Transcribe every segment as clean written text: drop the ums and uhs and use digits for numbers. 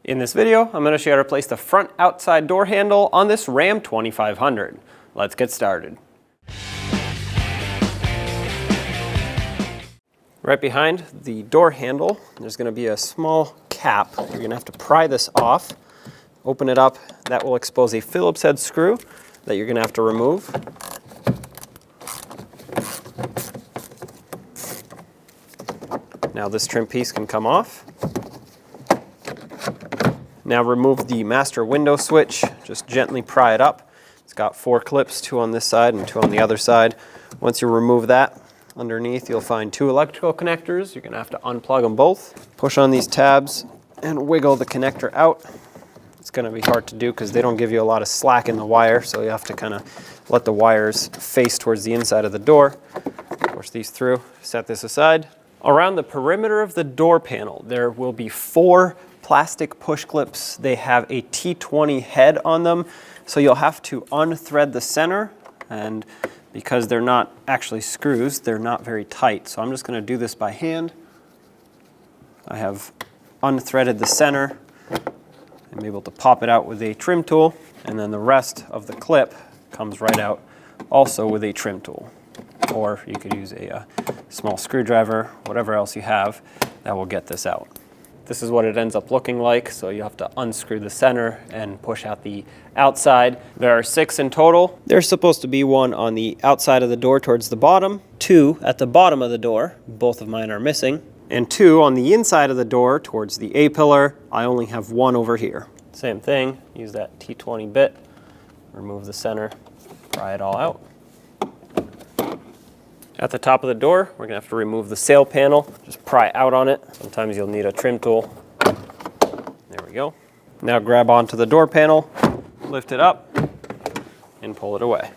In this video, I'm going to show you how to place the front outside door handle on this Ram 2500. Let's get started. Right behind the door handle, there's going to be a small cap. You're going to have to pry this off, open it up. That will expose a Phillips head screw that you're going to have to remove. Now this trim piece can come off. Now remove the master window switch, just gently pry it up. It's got 4 clips, 2 on this side and 2 on the other side. Once you remove that, underneath you'll find 2 electrical connectors. You're going to have to unplug them both. Push on these tabs and wiggle the connector out. It's going to be hard to do because they don't give you a lot of slack in the wire, so you have to kind of let the wires face towards the inside of the door. Push these through, set this aside. Around the perimeter of the door panel, there will be 4 plastic push clips. They have a T20 head on them, so you'll have to unthread the center, and because they're not actually screws, they're not very tight. So I'm just going to do this by hand. I have unthreaded the center. I'm able to pop it out with a trim tool, and then the rest of the clip comes right out also with a trim tool. Or you could use a small screwdriver, whatever else you have, that will get this out. This is what it ends up looking like, so you have to unscrew the center and push out the outside. There are 6 in total. There's supposed to be 1 on the outside of the door towards the bottom, 2 at the bottom of the door, both of mine are missing, and 2 on the inside of the door towards the A-pillar. I only have 1 over here. Same thing, use that T20 bit, remove the center, pry it all out. At the top of the door, we're going to have to remove the sail panel. Just pry out on it. Sometimes you'll need a trim tool. There we go. Now grab onto the door panel, lift it up, and pull it away.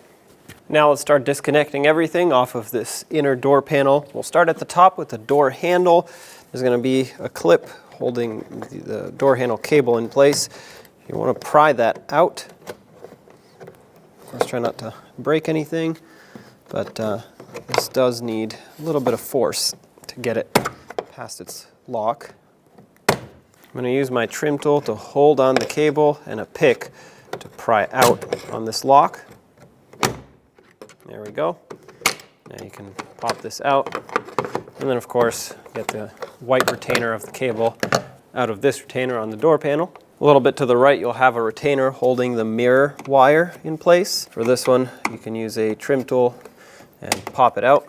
Now let's start disconnecting everything off of this inner door panel. We'll start at the top with the door handle. There's going to be a clip holding the door handle cable in place. You want to pry that out. Of course, try not to break anything, but this does need a little bit of force to get it past its lock. I'm going to use my trim tool to hold on the cable and a pick to pry out on this lock. There we go. Now you can pop this out. And then of course get the white retainer of the cable out of this retainer on the door panel. A little bit to the right you'll have a retainer holding the mirror wire in place. For this one you can use a trim tool and pop it out.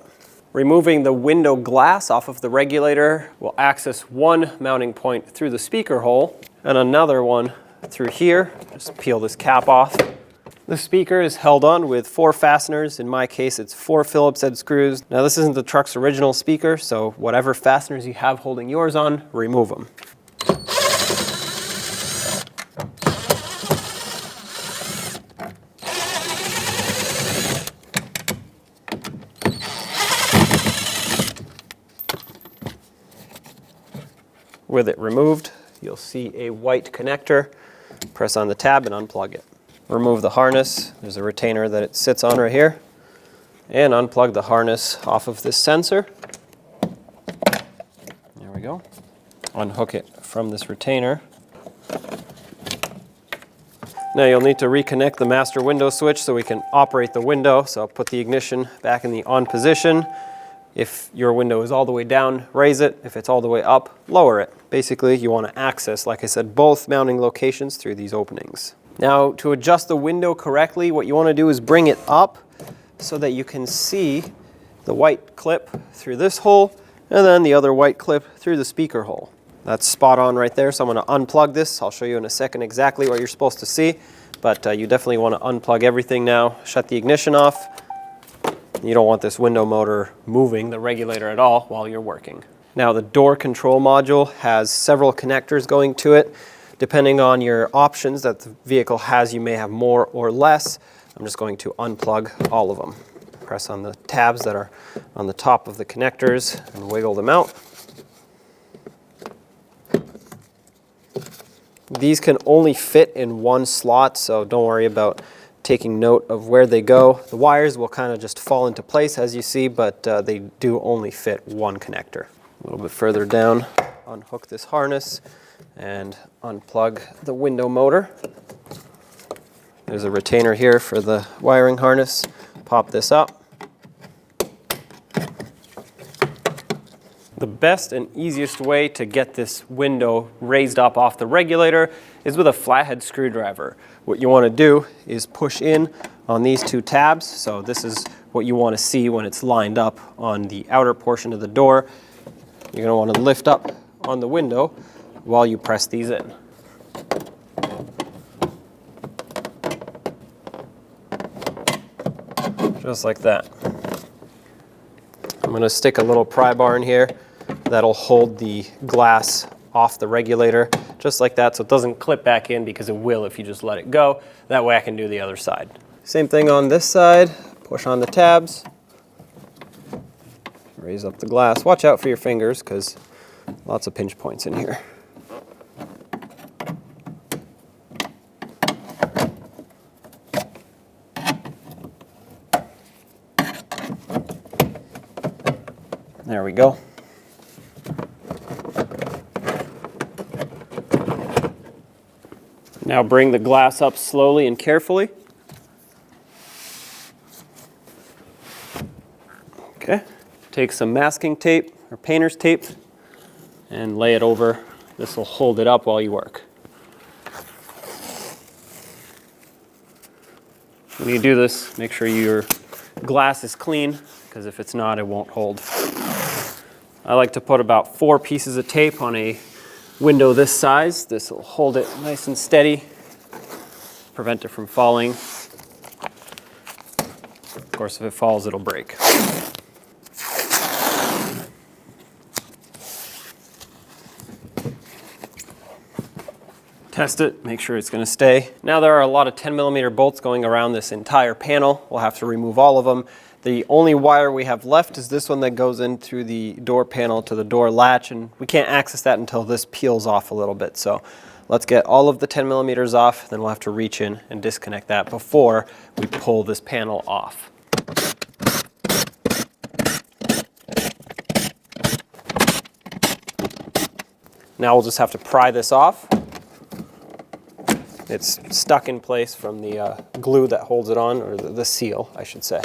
Removing the window glass off of the regulator will access 1 mounting point through the speaker hole and another one through here. Just peel this cap off. The speaker is held on with 4 fasteners. In my case, it's 4 Phillips head screws. Now this isn't the truck's original speaker, so whatever fasteners you have holding yours on, remove them. With it removed, you'll see a white connector. Press on the tab and unplug it. Remove the harness. There's a retainer that it sits on right here. And unplug the harness off of this sensor. There we go. Unhook it from this retainer. Now you'll need to reconnect the master window switch so we can operate the window. So I'll put the ignition back in the on position. If your window is all the way down, raise it. If it's all the way up, lower it. Basically, you want to access, like I said, both mounting locations through these openings. Now, to adjust the window correctly, what you want to do is bring it up so that you can see the white clip through this hole and then the other white clip through the speaker hole. That's spot on right there, so I'm going to unplug this. I'll show you in a second exactly what you're supposed to see, but you definitely want to unplug everything now. Shut the ignition off. You don't want this window motor moving the regulator at all while you're working. Now the door control module has several connectors going to it. Depending on your options that the vehicle has, you may have more or less. I'm just going to unplug all of them. Press on the tabs that are on the top of the connectors and wiggle them out. These can only fit in 1 slot, so don't worry about taking note of where they go. The wires will kind of just fall into place as you see, but they do only fit 1 connector. A little bit further down, unhook this harness and unplug the window motor. There's a retainer here for the wiring harness. Pop this up. The best and easiest way to get this window raised up off the regulator is with a flathead screwdriver. What you want to do is push in on these two tabs. So this is what you want to see when it's lined up on the outer portion of the door. You're going to want to lift up on the window while you press these in. Just like that. I'm going to stick a little pry bar in here that'll hold the glass off the regulator, just like that, so it doesn't clip back in, because it will if you just let it go. That way I can do the other side. Same thing on this side. Push on the tabs. Raise up the glass. Watch out for your fingers, because lots of pinch points in here. There we go. Now bring the glass up slowly and carefully. Okay. Take some masking tape or painter's tape and lay it over. This will hold it up while you work. When you do this, make sure your glass is clean, because if it's not, it won't hold. I like to put about 4 pieces of tape on a window this size. This will hold it nice and steady, prevent it from falling. Of course, if it falls, it'll break. Test it, make sure it's going to stay. Now there are a lot of 10mm bolts going around this entire panel. We'll have to remove all of them. The only wire we have left is this one that goes in through the door panel to the door latch, and we can't access that until this peels off a little bit. So let's get all of the 10mm off, then we'll have to reach in and disconnect that before we pull this panel off. Now we'll just have to pry this off. It's stuck in place from the glue that holds it on, or the seal, I should say.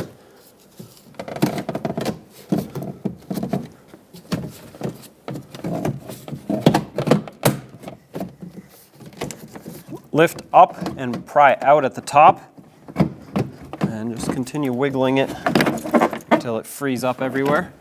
Lift up and pry out at the top, and just continue wiggling it until it frees up everywhere.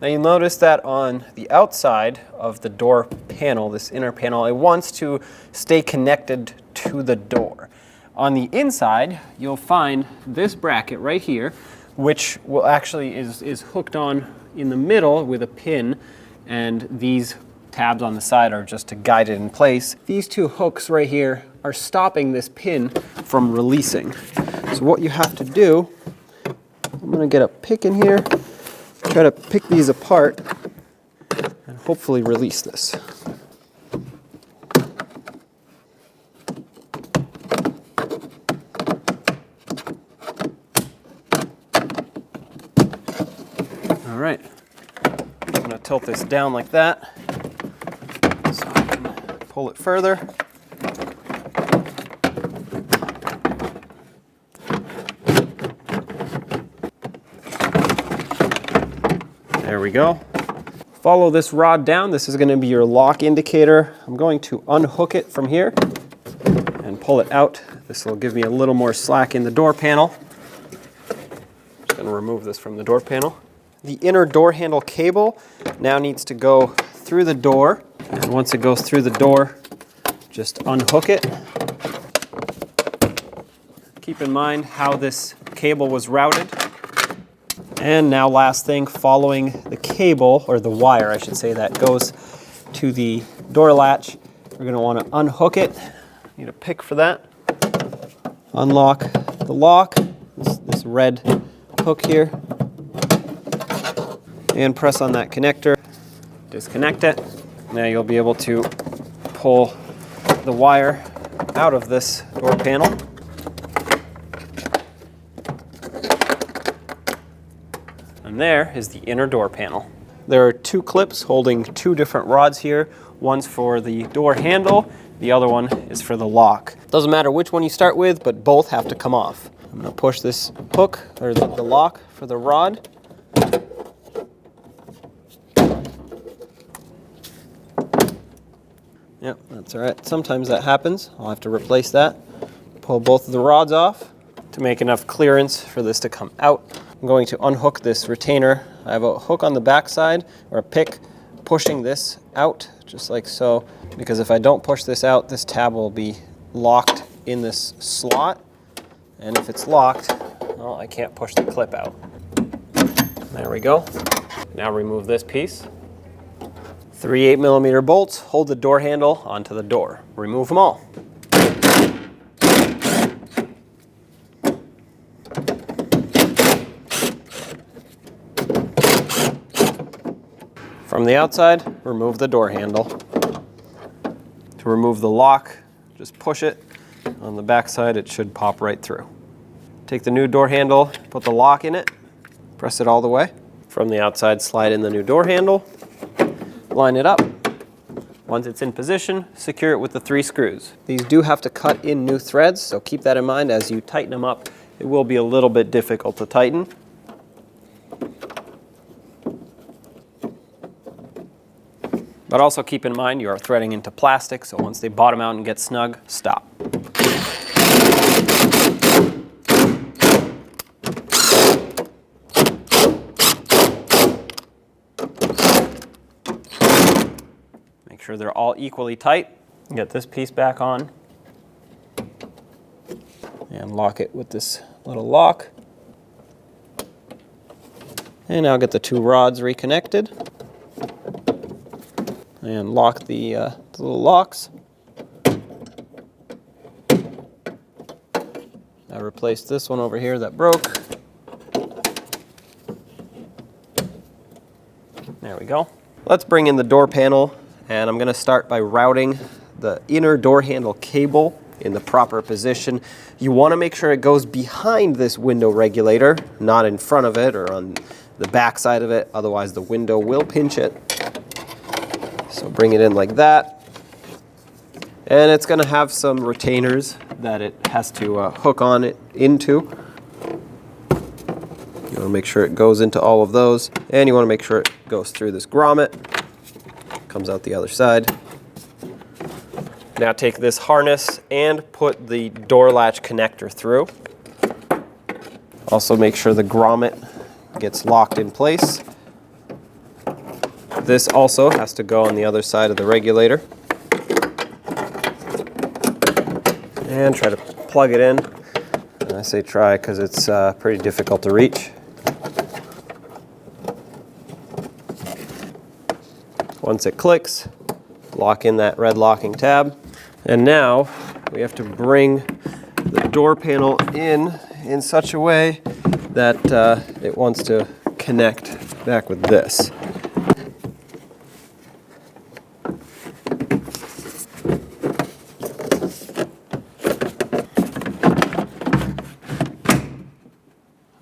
Now you'll notice that on the outside of the door panel, this inner panel, it wants to stay connected to the door. On the inside, you'll find this bracket right here, which will actually is hooked on in the middle with a pin, and these tabs on the side are just to guide it in place. These two hooks right here are stopping this pin from releasing. So what you have to do, I'm going to get a pick in here, try to pick these apart, and hopefully release this. All right, I'm going to tilt this down like that so I can pull it further. There we go. Follow this rod down. This is going to be your lock indicator. I'm going to unhook it from here and pull it out. This will give me a little more slack in the door panel. Just going to remove this from the door panel. The inner door handle cable now needs to go through the door, and once it goes through the door, just unhook it. Keep in mind how this cable was routed. And now last thing, following the cable, or the wire I should say, that goes to the door latch, we're going to want to unhook it. Need a pick for that. Unlock the lock, this red hook here, and press on that connector. Disconnect it. Now you'll be able to pull the wire out of this door panel. And And there is the inner door panel. There are two clips holding two different rods here. One's for the door handle, the other one is for the lock. Doesn't matter which one you start with, but both have to come off. I'm gonna push this hook, or the lock for the rod. Yep, that's all right. Sometimes that happens. I'll have to replace that. Pull both of the rods off to make enough clearance for this to come out. I'm going to unhook this retainer. I have a hook on the back side, or a pick, pushing this out, just like so. Because if I don't push this out, this tab will be locked in this slot. And if it's locked, well, I can't push the clip out. There we go. Now remove this piece. 3 8mm bolts hold the door handle onto the door. Remove them all. From the outside, remove the door handle. To remove the lock, just push it. On the back side, it should pop right through. Take the new door handle, put the lock in it, press it all the way. From the outside, slide in the new door handle, line it up. Once it's in position, secure it with the 3 screws. These do have to cut in new threads, so keep that in mind as you tighten them up. It will be a little bit difficult to tighten. But also keep in mind you are threading into plastic, so once they bottom out and get snug, stop. Make sure they're all equally tight. Get this piece back on and lock it with this little lock. And now get the 2 rods reconnected. And lock the little locks. I replaced this one over here that broke. There we go. Let's bring in the door panel, and I'm going to start by routing the inner door handle cable in the proper position. You want to make sure it goes behind this window regulator, not in front of it or on the back side of it, otherwise the window will pinch it. So bring it in like that. And it's going to have some retainers that it has to hook on it into. You want to make sure it goes into all of those. And you want to make sure it goes through this grommet. Comes out the other side. Now take this harness and put the door latch connector through. Also make sure the grommet gets locked in place. This also has to go on the other side of the regulator. And try to plug it in. And I say try because it's pretty difficult to reach. Once it clicks, lock in that red locking tab. And now we have to bring the door panel in such a way that it wants to connect back with this.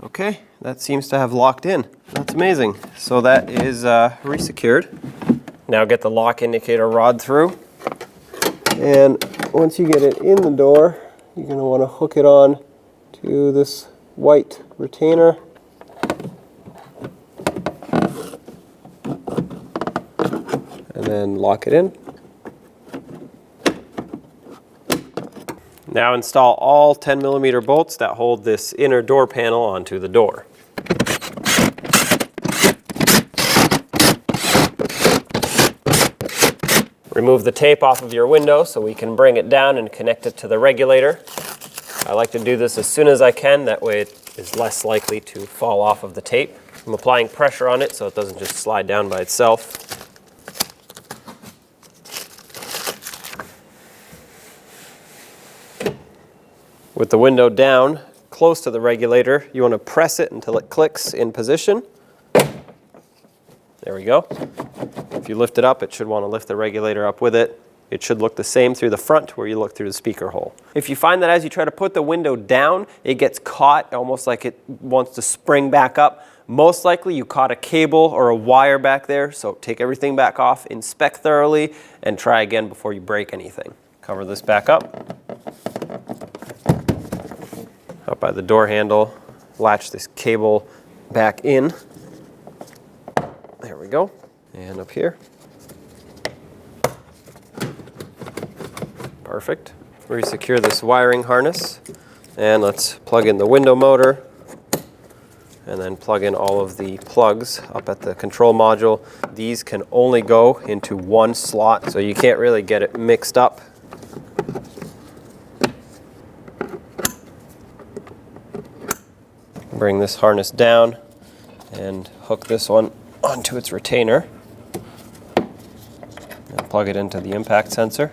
Okay, that seems to have locked in. That's amazing. So that is resecured. Now get the lock indicator rod through. And once you get it in the door, you're going to want to hook it on to this white retainer. And then lock it in. Now install all 10mm bolts that hold this inner door panel onto the door. Remove the tape off of your window so we can bring it down and connect it to the regulator. I like to do this as soon as I can, that way it is less likely to fall off of the tape. I'm applying pressure on it so it doesn't just slide down by itself. With the window down, close to the regulator, you want to press it until it clicks in position. There we go. If you lift it up, it should want to lift the regulator up with it. It should look the same through the front where you look through the speaker hole. If you find that as you try to put the window down, it gets caught almost like it wants to spring back up, Most likely you caught a cable or a wire back there, so take everything back off, inspect thoroughly, and try again before you break anything. Cover this back up by the door handle, latch this cable back in. There we go. And up here. Perfect. Resecure this wiring harness, and let's plug in the window motor, and then plug in all of the plugs up at the control module. These can only go into one slot, so you can't really get it mixed up. Bring this harness down and hook this one onto its retainer and plug it into the impact sensor.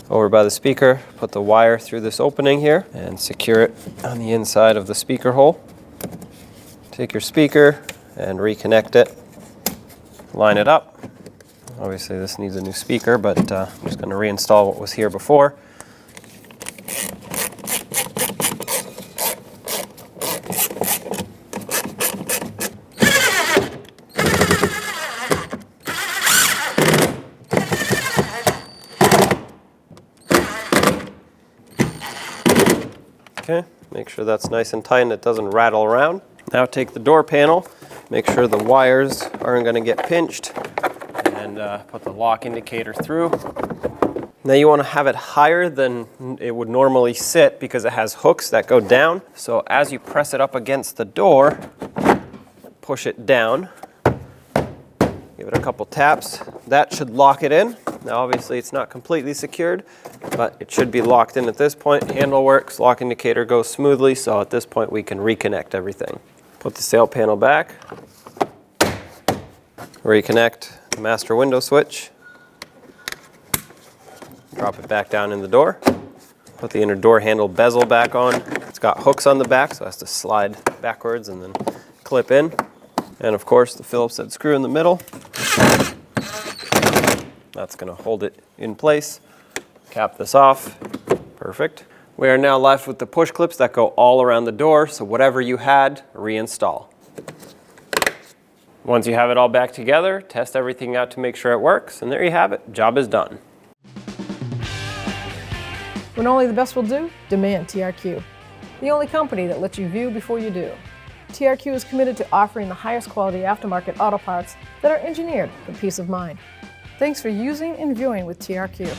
Over by the speaker, put the wire through this opening here and secure it on the inside of the speaker hole. Take your speaker and reconnect it. Line it up. Obviously this needs a new speaker, but I'm just going to reinstall what was here before. Okay, make sure that's nice and tight and it doesn't rattle around. Now take the door panel, make sure the wires aren't going to get pinched, and put the lock indicator through. Now you want to have it higher than it would normally sit because it has hooks that go down. So as you press it up against the door, push it down, give it a couple taps. That should lock it in. Now obviously it's not completely secured, but it should be locked in at this point. Handle works, lock indicator goes smoothly, so at this point we can reconnect everything. Put the sail panel back, reconnect the master window switch, drop it back down in the door, put the inner door handle bezel back on. It's got hooks on the back, so it has to slide backwards and then clip in. And of course the Phillips head screw in the middle. That's going to hold it in place. Cap this off. Perfect. We are now left with the push clips that go all around the door, so whatever you had, reinstall. Once you have it all back together, test everything out to make sure it works, and there you have it. Job is done. When only the best will do, demand TRQ. The only company that lets you view before you do. TRQ is committed to offering the highest quality aftermarket auto parts that are engineered for peace of mind. Thanks for using and viewing with TRQ.